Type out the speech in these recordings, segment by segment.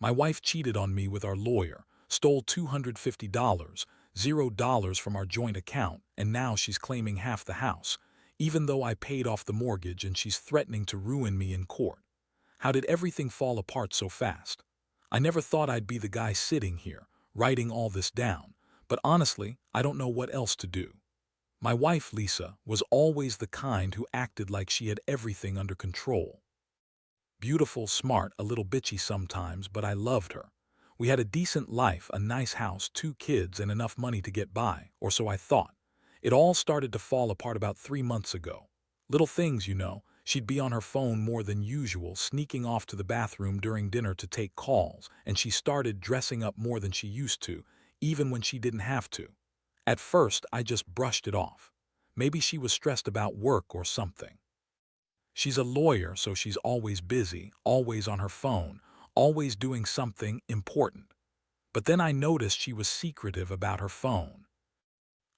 My wife cheated on me with our lawyer, stole $250, $0 from our joint account, and now she's claiming half the house, even though I paid off the mortgage and she's threatening to ruin me in court. How did everything fall apart so fast? I never thought I'd be the guy sitting here, writing all this down, but honestly, I don't know what else to do. My wife, Lisa, was always the kind who acted like she had everything under control. Beautiful, smart, a little bitchy sometimes, but I loved her. We had a decent life, a nice house, 2 kids, and enough money to get by, or so I thought. It all started to fall apart about 3 months ago. Little things, you know. She'd be on her phone more than usual, sneaking off to the bathroom during dinner to take calls, and she started dressing up more than she used to, even when she didn't have to. At first, I just brushed it off. Maybe she was stressed about work or something. She's a lawyer, so she's always busy, always on her phone, always doing something important. But then I noticed she was secretive about her phone.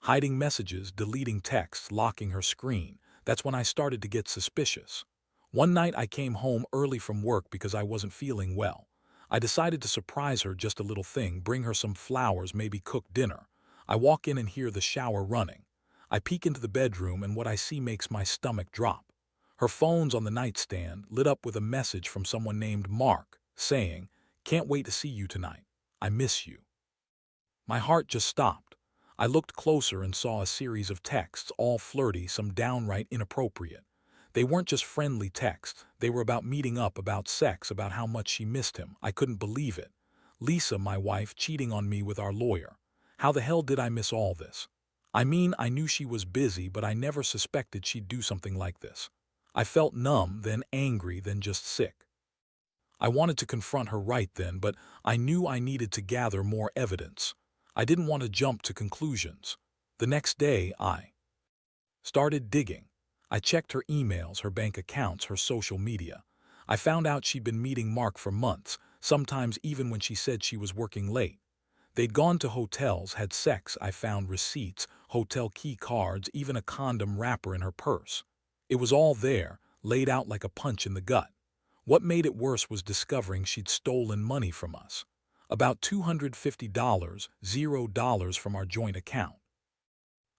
Hiding messages, deleting texts, locking her screen. That's when I started to get suspicious. One night I came home early from work because I wasn't feeling well. I decided to surprise her, just a little thing, bring her some flowers, maybe cook dinner. I walk in and hear the shower running. I peek into the bedroom and what I see makes my stomach drop. Her phone's on the nightstand, lit up with a message from someone named Mark, saying, "Can't wait to see you tonight. I miss you." My heart just stopped. I looked closer and saw a series of texts, all flirty, some downright inappropriate. They weren't just friendly texts. They were about meeting up, about sex, about how much she missed him. I couldn't believe it. Lisa, my wife, cheating on me with our lawyer. How the hell did I miss all this? I mean, I knew she was busy, but I never suspected she'd do something like this. I felt numb, then angry, then just sick. I wanted to confront her right then, but I knew I needed to gather more evidence. I didn't want to jump to conclusions. The next day, I started digging. I checked her emails, her bank accounts, her social media. I found out she'd been meeting Mark for months, sometimes even when she said she was working late. They'd gone to hotels, had sex. I found receipts, hotel key cards, even a condom wrapper in her purse. It was all there, laid out like a punch in the gut. What made it worse was discovering she'd stolen money from us. About $250, $0 from our joint account.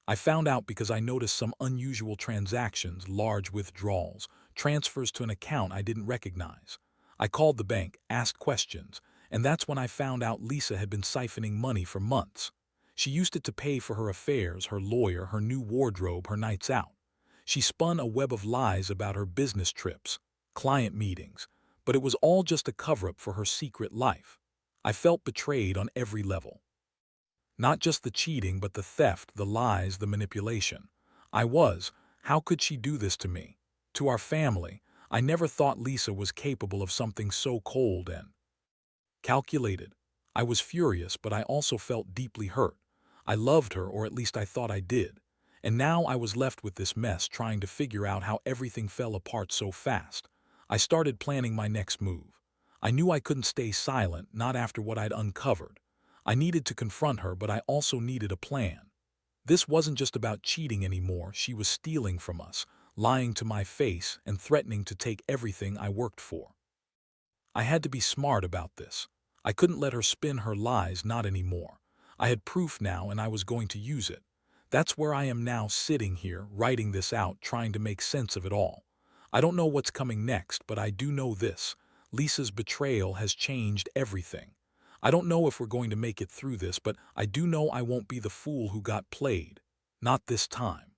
I found out because I noticed some unusual transactions, large withdrawals, transfers to an account I didn't recognize. I called the bank, asked questions, and that's when I found out Lisa had been siphoning money for months. She used it to pay for her affairs, her lawyer, her new wardrobe, her nights out. She spun a web of lies about her business trips, client meetings, but it was all just a cover-up for her secret life. I felt betrayed on every level. Not just the cheating, but the theft, the lies, the manipulation. How could she do this to me? To our family? I never thought Lisa was capable of something so cold and calculated. I was furious, but I also felt deeply hurt. I loved her, or at least I thought I did. And now I was left with this mess, trying to figure out how everything fell apart so fast. I started planning my next move. I knew I couldn't stay silent, not after what I'd uncovered. I needed to confront her, but I also needed a plan. This wasn't just about cheating anymore. She was stealing from us, lying to my face, and threatening to take everything I worked for. I had to be smart about this. I couldn't let her spin her lies, not anymore. I had proof now, and I was going to use it. That's where I am now, sitting here, writing this out, trying to make sense of it all. I don't know what's coming next, but I do know this. Lisa's betrayal has changed everything. I don't know if we're going to make it through this, but I do know I won't be the fool who got played. Not this time.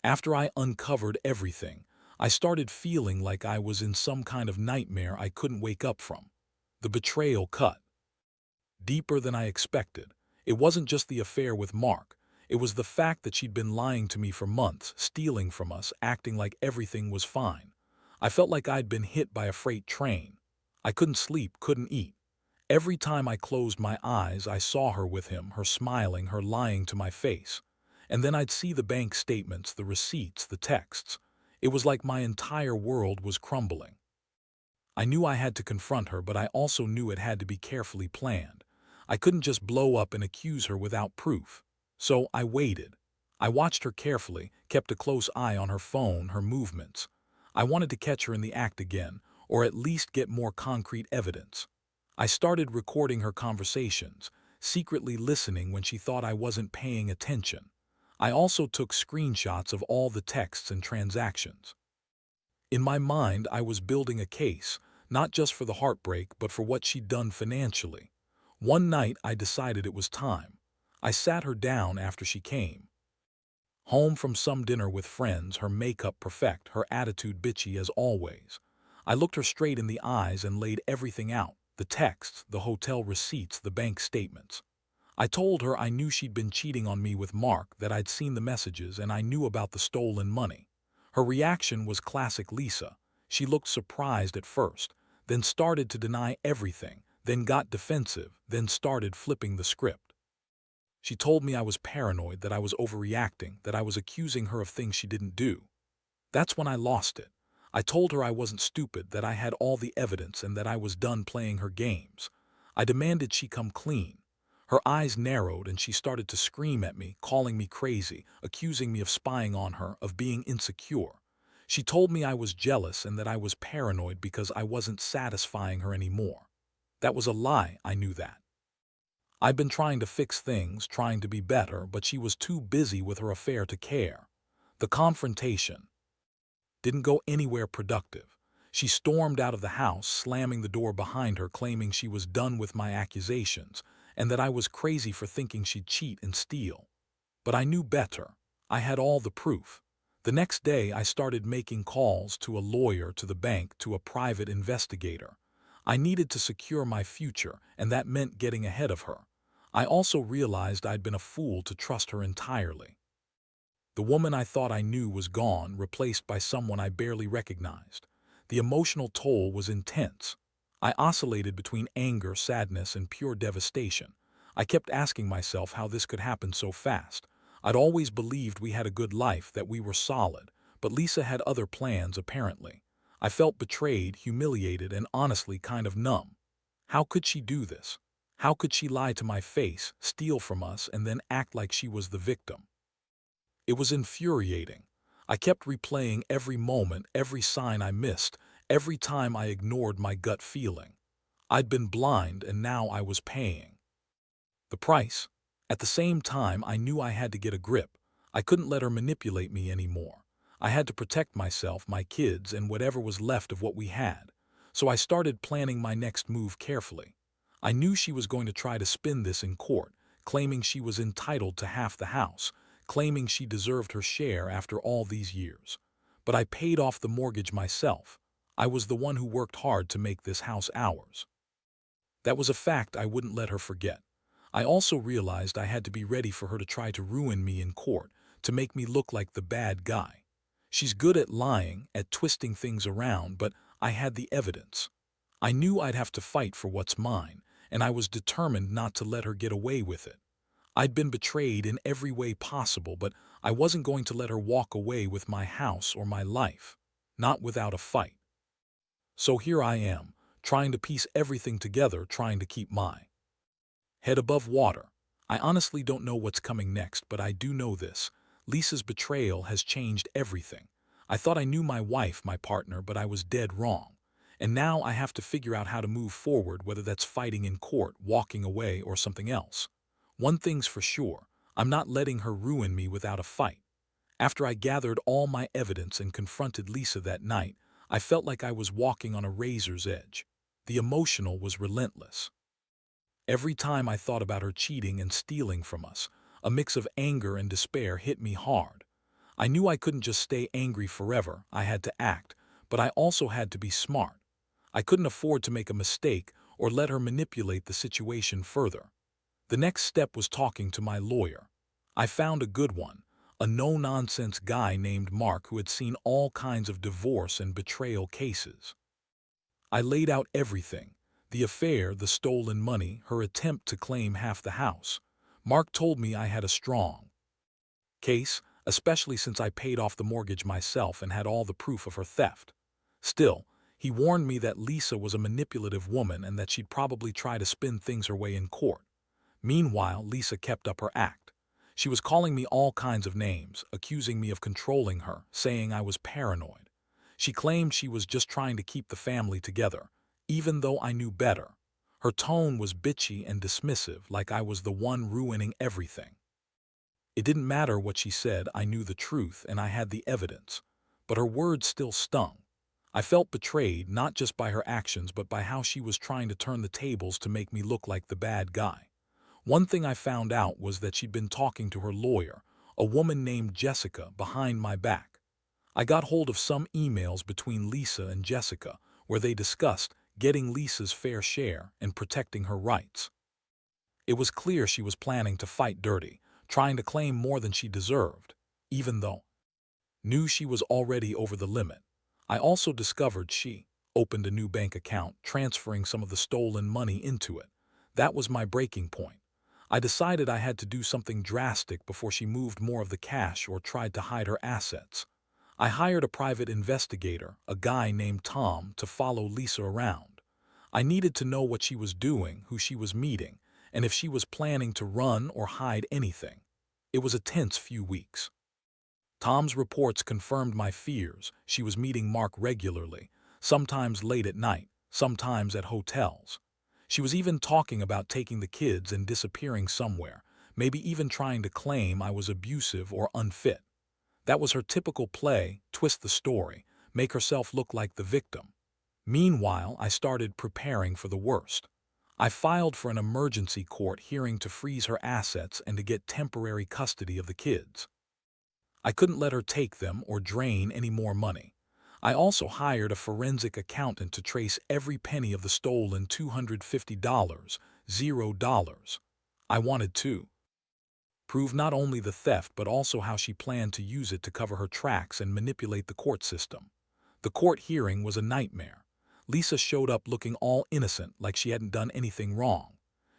After I uncovered everything, I started feeling like I was in some kind of nightmare I couldn't wake up from. The betrayal cut deeper than I expected. It wasn't just the affair with Mark. It was the fact that she'd been lying to me for months, stealing from us, acting like everything was fine. I felt like I'd been hit by a freight train. I couldn't sleep, couldn't eat. Every time I closed my eyes, I saw her with him, her smiling, her lying to my face. And then I'd see the bank statements, the receipts, the texts. It was like my entire world was crumbling. I knew I had to confront her, but I also knew it had to be carefully planned. I couldn't just blow up and accuse her without proof. So I waited. I watched her carefully, kept a close eye on her phone, her movements. I wanted to catch her in the act again, or at least get more concrete evidence. I started recording her conversations, secretly listening when she thought I wasn't paying attention. I also took screenshots of all the texts and transactions. In my mind, I was building a case, not just for the heartbreak, but for what she'd done financially. One night, I decided it was time. I sat her down after she came home from some dinner with friends, her makeup perfect, her attitude bitchy as always. I looked her straight in the eyes and laid everything out: the texts, the hotel receipts, the bank statements. I told her I knew she'd been cheating on me with Mark, that I'd seen the messages, and I knew about the stolen money. Her reaction was classic Lisa. She looked surprised at first, then started to deny everything, then got defensive, then started flipping the script. She told me I was paranoid, that I was overreacting, that I was accusing her of things she didn't do. That's when I lost it. I told her I wasn't stupid, that I had all the evidence, and that I was done playing her games. I demanded she come clean. Her eyes narrowed and she started to scream at me, calling me crazy, accusing me of spying on her, of being insecure. She told me I was jealous and that I was paranoid because I wasn't satisfying her anymore. That was a lie, I knew that. I'd been trying to fix things, trying to be better, but she was too busy with her affair to care. The confrontation didn't go anywhere productive. She stormed out of the house, slamming the door behind her, claiming she was done with my accusations and that I was crazy for thinking she'd cheat and steal. But I knew better. I had all the proof. The next day, I started making calls to a lawyer, to the bank, to a private investigator. I needed to secure my future, and that meant getting ahead of her. I also realized I'd been a fool to trust her entirely. The woman I thought I knew was gone, replaced by someone I barely recognized. The emotional toll was intense. I oscillated between anger, sadness, and pure devastation. I kept asking myself how this could happen so fast. I'd always believed we had a good life, that we were solid, but Lisa had other plans, apparently. I felt betrayed, humiliated, and honestly kind of numb. How could she do this? How could she lie to my face, steal from us, and then act like she was the victim? It was infuriating. I kept replaying every moment, every sign I missed, every time I ignored my gut feeling. I'd been blind, and now I was paying the price. At the same time, I knew I had to get a grip. I couldn't let her manipulate me anymore. I had to protect myself, my kids, and whatever was left of what we had. So I started planning my next move carefully. I knew she was going to try to spin this in court, claiming she was entitled to half the house, claiming she deserved her share after all these years. But I paid off the mortgage myself. I was the one who worked hard to make this house ours. That was a fact I wouldn't let her forget. I also realized I had to be ready for her to try to ruin me in court, to make me look like the bad guy. She's good at lying, at twisting things around, but I had the evidence. I knew I'd have to fight for what's mine, and I was determined not to let her get away with it. I'd been betrayed in every way possible, but I wasn't going to let her walk away with my house or my life. Not without a fight. So here I am, trying to piece everything together, trying to keep my head above water. I honestly don't know what's coming next, but I do know this: Lisa's betrayal has changed everything. I thought I knew my wife, my partner, but I was dead wrong. And now I have to figure out how to move forward, whether that's fighting in court, walking away, or something else. One thing's for sure: I'm not letting her ruin me without a fight. After I gathered all my evidence and confronted Lisa that night, I felt like I was walking on a razor's edge. The emotional was relentless. Every time I thought about her cheating and stealing from us, a mix of anger and despair hit me hard. I knew I couldn't just stay angry forever. I had to act, but I also had to be smart. I couldn't afford to make a mistake or let her manipulate the situation further. The next step was talking to my lawyer. I found a good one, a no-nonsense guy named Mark who had seen all kinds of divorce and betrayal cases. I laid out everything: the affair, the stolen money, her attempt to claim half the house. Mark told me I had a strong case, especially since I paid off the mortgage myself and had all the proof of her theft. Still, he warned me that Lisa was a manipulative woman and that she'd probably try to spin things her way in court. Meanwhile, Lisa kept up her act. She was calling me all kinds of names, accusing me of controlling her, saying I was paranoid. She claimed she was just trying to keep the family together, even though I knew better. Her tone was bitchy and dismissive, like I was the one ruining everything. It didn't matter what she said, I knew the truth and I had the evidence. But her words still stung. I felt betrayed not just by her actions but by how she was trying to turn the tables to make me look like the bad guy. One thing I found out was that she'd been talking to her lawyer, a woman named Jessica, behind my back. I got hold of some emails between Lisa and Jessica where they discussed getting Lisa's fair share and protecting her rights. It was clear she was planning to fight dirty, trying to claim more than she deserved, even though knew she was already over the limit. I also discovered she opened a new bank account, transferring some of the stolen money into it. That was my breaking point. I decided I had to do something drastic before she moved more of the cash or tried to hide her assets. I hired a private investigator, a guy named Tom, to follow Lisa around. I needed to know what she was doing, who she was meeting, and if she was planning to run or hide anything. It was a tense few weeks. Tom's reports confirmed my fears. She was meeting Mark regularly, sometimes late at night, sometimes at hotels. She was even talking about taking the kids and disappearing somewhere, maybe even trying to claim I was abusive or unfit. That was her typical play, twist the story, make herself look like the victim. Meanwhile, I started preparing for the worst. I filed for an emergency court hearing to freeze her assets and to get temporary custody of the kids. I couldn't let her take them or drain any more money. I also hired a forensic accountant to trace every penny of the stolen $250, $0. I wanted to prove not only the theft but also how she planned to use it to cover her tracks and manipulate the court system. The court hearing was a nightmare. Lisa showed up looking all innocent, like she hadn't done anything wrong.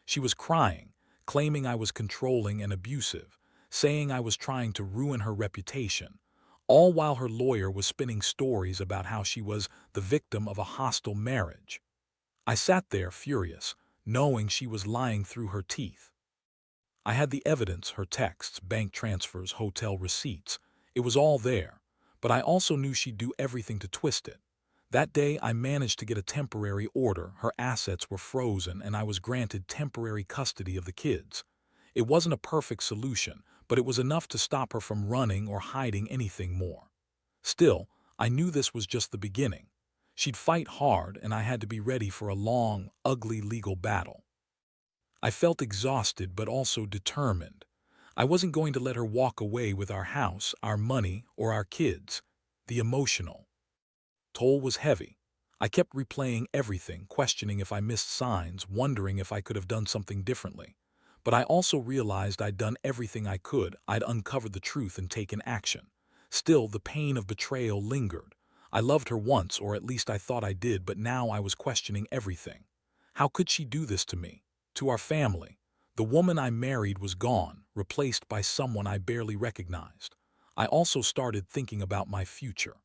She was crying, claiming I was controlling and abusive, saying I was trying to ruin her reputation, all while her lawyer was spinning stories about how she was the victim of a hostile marriage. I sat there furious, knowing she was lying through her teeth. I had the evidence, her texts, bank transfers, hotel receipts. It was all there, but I also knew she'd do everything to twist it. That day, I managed to get a temporary order. Her assets were frozen and I was granted temporary custody of the kids. It wasn't a perfect solution, but it was enough to stop her from running or hiding anything more. Still, I knew this was just the beginning. She'd fight hard and I had to be ready for a long, ugly legal battle. I felt exhausted but also determined. I wasn't going to let her walk away with our house, our money, or our kids. The emotional toll was heavy. I kept replaying everything, questioning if I missed signs, wondering if I could have done something differently. But I also realized I'd done everything I could. I'd uncovered the truth and taken action. Still, the pain of betrayal lingered. I loved her once, or at least I thought I did, but now I was questioning everything. How could she do this to me? To our family? The woman I married was gone, replaced by someone I barely recognized. I also started thinking about my future.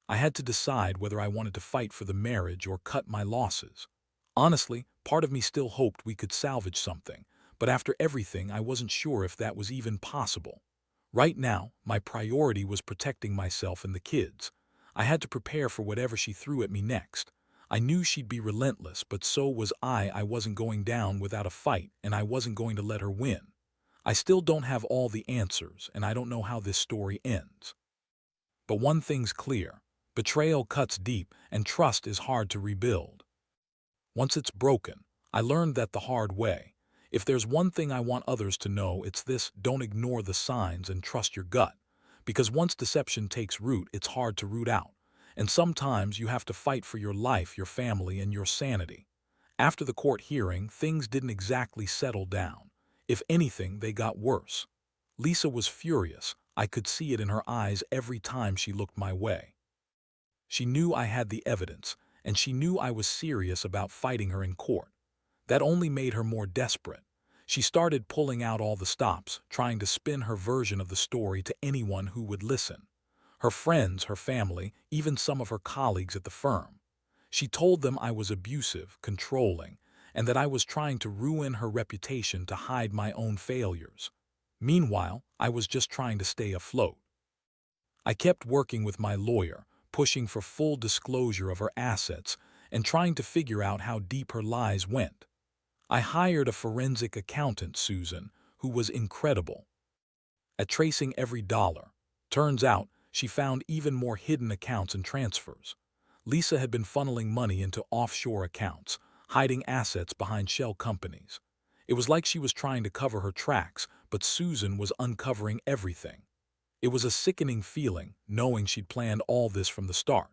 I had to decide whether I wanted to fight for the marriage or cut my losses. Honestly, part of me still hoped we could salvage something, but after everything, I wasn't sure if that was even possible. Right now, my priority was protecting myself and the kids. I had to prepare for whatever she threw at me next. I knew she'd be relentless, but so was I. I wasn't going down without a fight, and I wasn't going to let her win. I still don't have all the answers, and I don't know how this story ends. But one thing's clear. Betrayal cuts deep, and trust is hard to rebuild. Once it's broken, I learned that the hard way. If there's one thing I want others to know, it's this: don't ignore the signs and trust your gut. Because once deception takes root, it's hard to root out. And sometimes you have to fight for your life, your family, and your sanity. After the court hearing, things didn't exactly settle down. If anything, they got worse. Lisa was furious. I could see it in her eyes every time she looked my way. She knew I had the evidence, and she knew I was serious about fighting her in court. That only made her more desperate. She started pulling out all the stops, trying to spin her version of the story to anyone who would listen. Her friends, her family, even some of her colleagues at the firm. She told them I was abusive, controlling, and that I was trying to ruin her reputation to hide my own failures. Meanwhile, I was just trying to stay afloat. I kept working with my lawyer, pushing for full disclosure of her assets and trying to figure out how deep her lies went. I hired a forensic accountant, Susan, who was incredible at tracing every dollar. Turns out, she found even more hidden accounts and transfers. Lisa had been funneling money into offshore accounts, hiding assets behind shell companies. It was like she was trying to cover her tracks, but Susan was uncovering everything. It was a sickening feeling, knowing she'd planned all this from the start.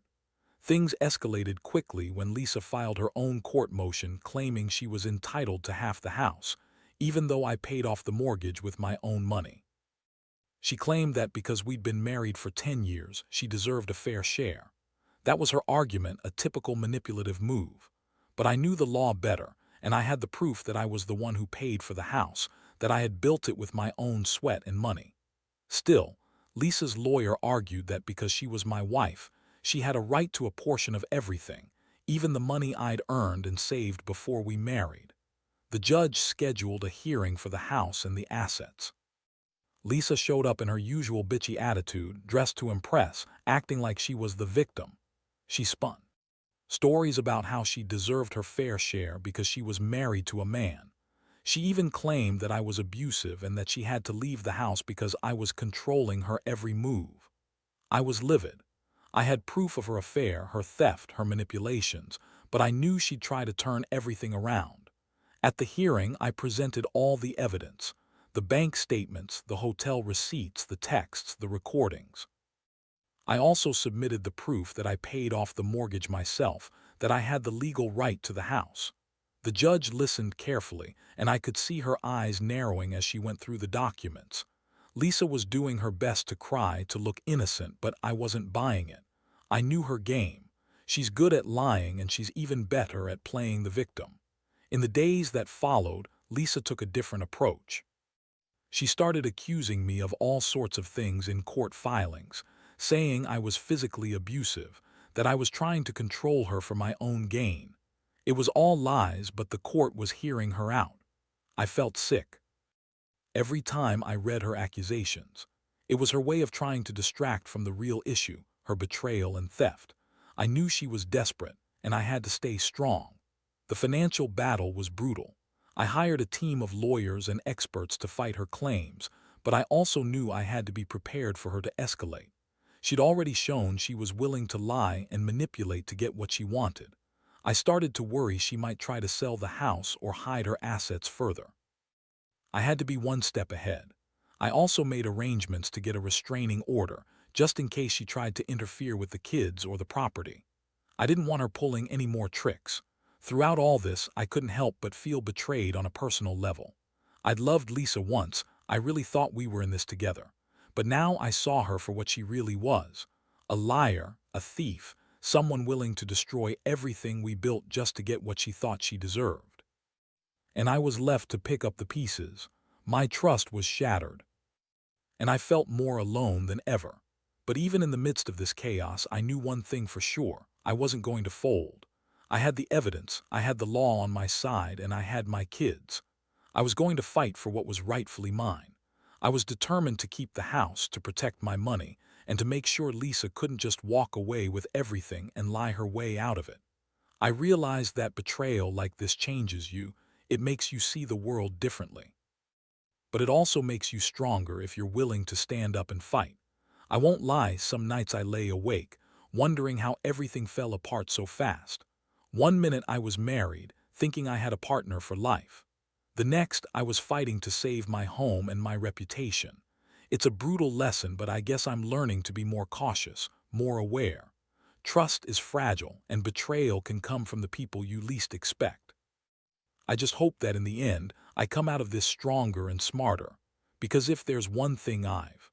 Things escalated quickly when Lisa filed her own court motion claiming she was entitled to half the house, even though I paid off the mortgage with my own money. She claimed that because we'd been married for 10 years, she deserved a fair share. That was her argument, a typical manipulative move. But I knew the law better, and I had the proof that I was the one who paid for the house, that I had built it with my own sweat and money. Still, Lisa's lawyer argued that because she was my wife, she had a right to a portion of everything, even the money I'd earned and saved before we married. The judge scheduled a hearing for the house and the assets. Lisa showed up in her usual bitchy attitude, dressed to impress, acting like she was the victim. She spun stories about how she deserved her fair share because she was married to a man. She even claimed that I was abusive and that she had to leave the house because I was controlling her every move. I was livid. I had proof of her affair, her theft, her manipulations, but I knew she'd try to turn everything around. At the hearing, I presented all the evidence: the bank statements, the hotel receipts, the texts, the recordings. I also submitted the proof that I paid off the mortgage myself, that I had the legal right to the house. The judge listened carefully, and I could see her eyes narrowing as she went through the documents. Lisa was doing her best to cry, to look innocent, but I wasn't buying it. I knew her game. She's good at lying, and she's even better at playing the victim. In the days that followed, Lisa took a different approach. She started accusing me of all sorts of things in court filings, saying I was physically abusive, that I was trying to control her for my own gain. It was all lies, but the court was hearing her out. I felt sick every time I read her accusations. It was her way of trying to distract from the real issue, her betrayal and theft. I knew she was desperate, and I had to stay strong. The financial battle was brutal. I hired a team of lawyers and experts to fight her claims, but I also knew I had to be prepared for her to escalate. She'd already shown she was willing to lie and manipulate to get what she wanted. I started to worry she might try to sell the house or hide her assets further. I had to be one step ahead. I also made arrangements to get a restraining order, just in case she tried to interfere with the kids or the property. I didn't want her pulling any more tricks. Throughout all this, I couldn't help but feel betrayed on a personal level. I'd loved Lisa once. I really thought we were in this together. But now I saw her for what she really was: a liar, a thief, someone willing to destroy everything we built just to get what she thought she deserved. And I was left to pick up the pieces. My trust was shattered, and I felt more alone than ever. But even in the midst of this chaos, I knew one thing for sure: I wasn't going to fold. I had the evidence, I had the law on my side, and I had my kids. I was going to fight for what was rightfully mine. I was determined to keep the house, to protect my money, and to make sure Lisa couldn't just walk away with everything and lie her way out of it. I realized that betrayal like this changes you. It makes you see the world differently. But it also makes you stronger if you're willing to stand up and fight. I won't lie, some nights I lay awake, wondering how everything fell apart so fast. One minute I was married, thinking I had a partner for life. The next, I was fighting to save my home and my reputation. It's a brutal lesson, but I guess I'm learning to be more cautious, more aware. Trust is fragile, and betrayal can come from the people you least expect. I just hope that in the end, I come out of this stronger and smarter. Because if there's one thing I've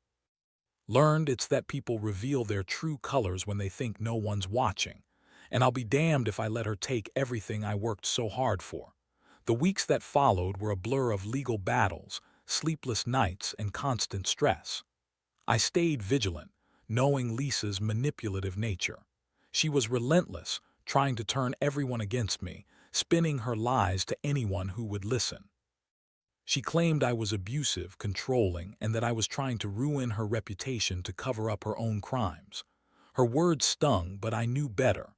learned, it's that people reveal their true colors when they think no one's watching. And I'll be damned if I let her take everything I worked so hard for. The weeks that followed were a blur of legal battles, sleepless nights, and constant stress. I stayed vigilant, knowing Lisa's manipulative nature. She was relentless, trying to turn everyone against me, spinning her lies to anyone who would listen. She claimed I was abusive, controlling, and that I was trying to ruin her reputation to cover up her own crimes. Her words stung, but I knew better.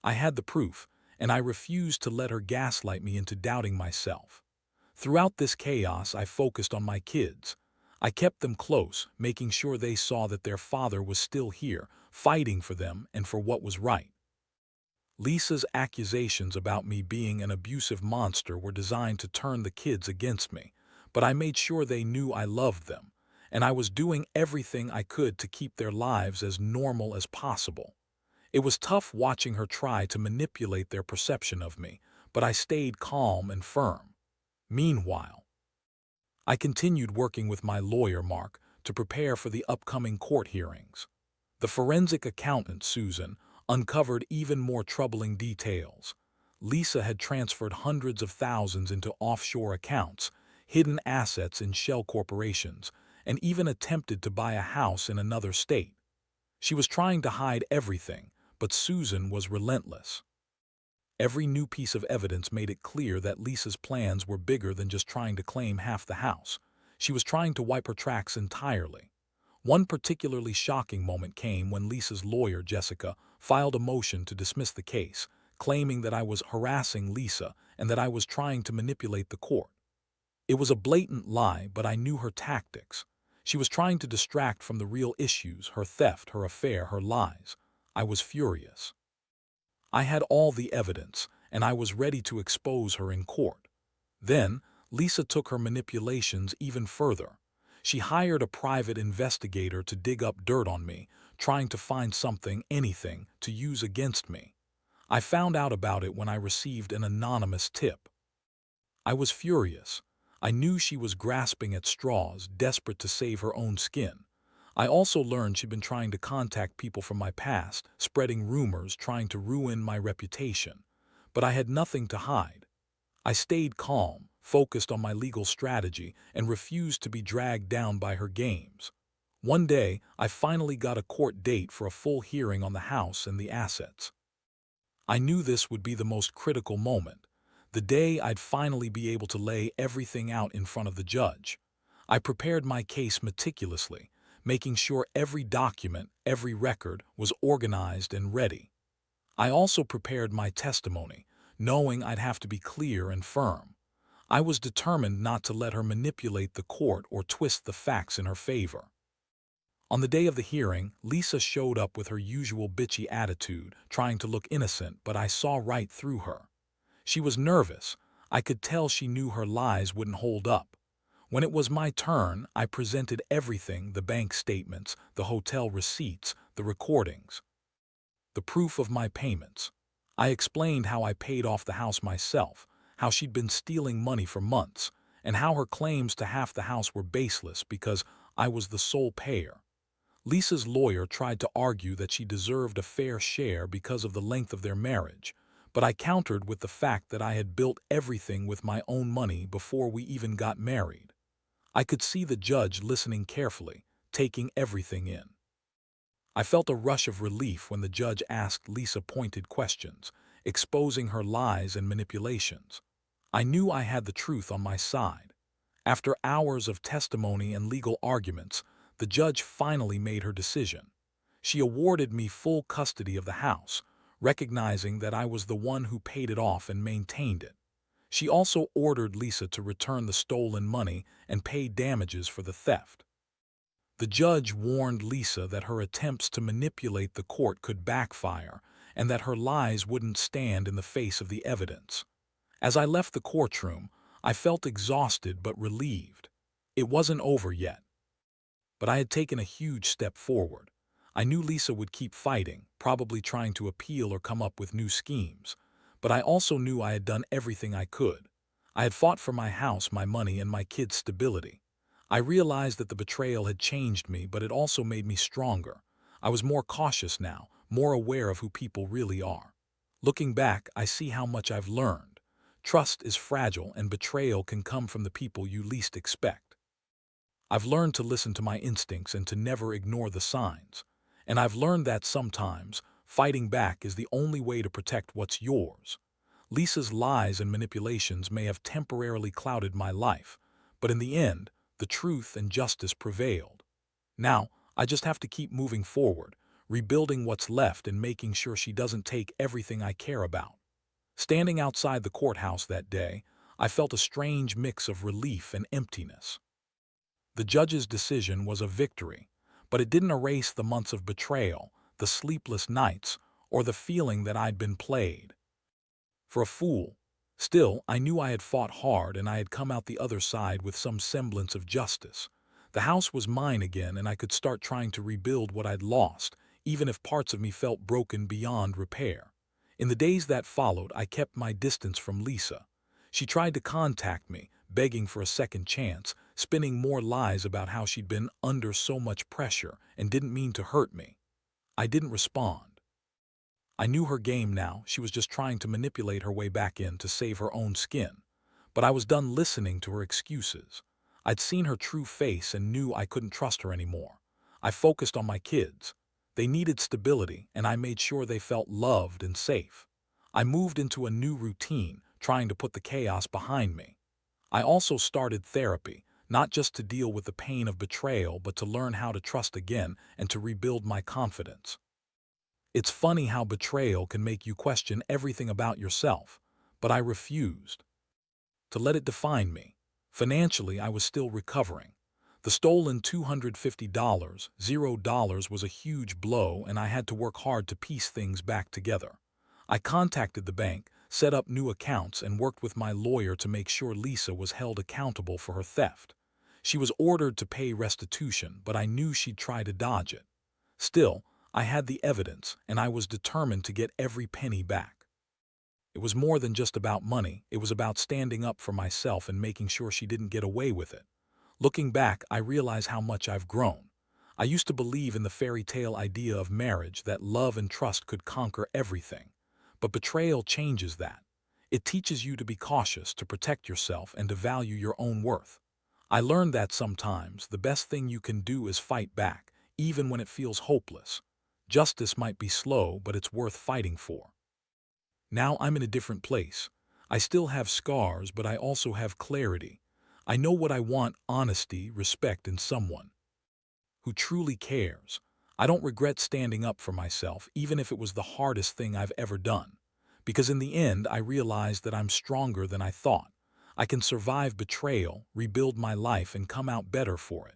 I had the proof, and I refused to let her gaslight me into doubting myself. Throughout this chaos, I focused on my kids. I kept them close, making sure they saw that their father was still here, fighting for them and for what was right. Lisa's accusations about me being an abusive monster were designed to turn the kids against me, but I made sure they knew I loved them, and I was doing everything I could to keep their lives as normal as possible. It was tough watching her try to manipulate their perception of me, but I stayed calm and firm. Meanwhile, I continued working with my lawyer, Mark, to prepare for the upcoming court hearings. The forensic accountant, Susan, uncovered even more troubling details. Lisa had transferred hundreds of thousands into offshore accounts, hidden assets in shell corporations, and even attempted to buy a house in another state. She was trying to hide everything, but Susan was relentless. Every new piece of evidence made it clear that Lisa's plans were bigger than just trying to claim half the house. She was trying to wipe her tracks entirely. One particularly shocking moment came when Lisa's lawyer, Jessica, filed a motion to dismiss the case, claiming that I was harassing Lisa and that I was trying to manipulate the court. It was a blatant lie, but I knew her tactics. She was trying to distract from the real issues: her theft, her affair, her lies. I was furious. I had all the evidence, and I was ready to expose her in court. Then, Lisa took her manipulations even further. She hired a private investigator to dig up dirt on me, trying to find something, anything, to use against me. I found out about it when I received an anonymous tip. I was furious. I knew she was grasping at straws, desperate to save her own skin. I also learned she'd been trying to contact people from my past, spreading rumors, trying to ruin my reputation. But I had nothing to hide. I stayed calm, focused on my legal strategy, and refused to be dragged down by her games. One day, I finally got a court date for a full hearing on the house and the assets. I knew this would be the most critical moment, the day I'd finally be able to lay everything out in front of the judge. I prepared my case meticulously, making sure every document, every record was organized and ready. I also prepared my testimony, knowing I'd have to be clear and firm. I was determined not to let her manipulate the court or twist the facts in her favor. On the day of the hearing, Lisa showed up with her usual bitchy attitude, trying to look innocent, but I saw right through her. She was nervous. I could tell she knew her lies wouldn't hold up. When it was my turn, I presented everything: the bank statements, the hotel receipts, the recordings, the proof of my payments. I explained how I paid off the house myself, how she'd been stealing money for months, and how her claims to half the house were baseless because I was the sole payer. Lisa's lawyer tried to argue that she deserved a fair share because of the length of their marriage, but I countered with the fact that I had built everything with my own money before we even got married. I could see the judge listening carefully, taking everything in. I felt a rush of relief when the judge asked Lisa pointed questions, exposing her lies and manipulations. I knew I had the truth on my side. After hours of testimony and legal arguments, the judge finally made her decision. She awarded me full custody of the house, recognizing that I was the one who paid it off and maintained it. She also ordered Lisa to return the stolen money and pay damages for the theft. The judge warned Lisa that her attempts to manipulate the court could backfire and that her lies wouldn't stand in the face of the evidence. As I left the courtroom, I felt exhausted but relieved. It wasn't over yet, but I had taken a huge step forward. I knew Lisa would keep fighting, probably trying to appeal or come up with new schemes. But I also knew I had done everything I could. I had fought for my house, my money, and my kids' stability. I realized that the betrayal had changed me, but it also made me stronger. I was more cautious now, more aware of who people really are. Looking back, I see how much I've learned. Trust is fragile, and betrayal can come from the people you least expect. I've learned to listen to my instincts and to never ignore the signs. And I've learned that sometimes fighting back is the only way to protect what's yours. Lisa's lies and manipulations may have temporarily clouded my life, but in the end, the truth and justice prevailed. Now, I just have to keep moving forward, rebuilding what's left and making sure she doesn't take everything I care about. Standing outside the courthouse that day, I felt a strange mix of relief and emptiness. The judge's decision was a victory, but it didn't erase the months of betrayal, the sleepless nights, or the feeling that I'd been played. For a fool. Still, I knew I had fought hard and I had come out the other side with some semblance of justice. The house was mine again and I could start trying to rebuild what I'd lost, even if parts of me felt broken beyond repair. In the days that followed, I kept my distance from Lisa. She tried to contact me, begging for a second chance, spinning more lies about how she'd been under so much pressure and didn't mean to hurt me. I didn't respond. I knew her game now. She was just trying to manipulate her way back in to save her own skin. But I was done listening to her excuses. I'd seen her true face and knew I couldn't trust her anymore. I focused on my kids. They needed stability, and I made sure they felt loved and safe. I moved into a new routine, trying to put the chaos behind me. I also started therapy, not just to deal with the pain of betrayal, but to learn how to trust again and to rebuild my confidence. It's funny how betrayal can make you question everything about yourself, but I refused to let it define me. Financially, I was still recovering. The stolen $250, $0 was a huge blow, and I had to work hard to piece things back together. I contacted the bank, set up new accounts, and worked with my lawyer to make sure Lisa was held accountable for her theft. She was ordered to pay restitution, but I knew she'd try to dodge it. Still, I had the evidence, and I was determined to get every penny back. It was more than just about money. It was about standing up for myself and making sure she didn't get away with it. Looking back, I realize how much I've grown. I used to believe in the fairy tale idea of marriage, that love and trust could conquer everything. But betrayal changes that. It teaches you to be cautious, to protect yourself, and to value your own worth. I learned that sometimes the best thing you can do is fight back, even when it feels hopeless. Justice might be slow, but it's worth fighting for. Now I'm in a different place. I still have scars, but I also have clarity. I know what I want: honesty, respect, and someone who truly cares. I don't regret standing up for myself, even if it was the hardest thing I've ever done. Because in the end, I realized that I'm stronger than I thought. I can survive betrayal, rebuild my life, and come out better for it.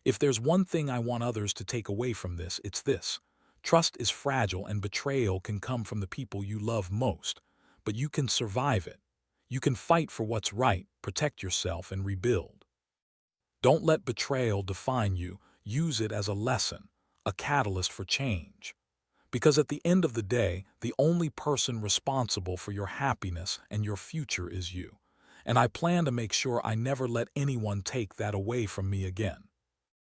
If there's one thing I want others to take away from this, it's this. Trust is fragile, and betrayal can come from the people you love most. But you can survive it. You can fight for what's right, protect yourself, and rebuild. Don't let betrayal define you. Use it as a lesson, a catalyst for change. Because at the end of the day, the only person responsible for your happiness and your future is you. And I plan to make sure I never let anyone take that away from me again.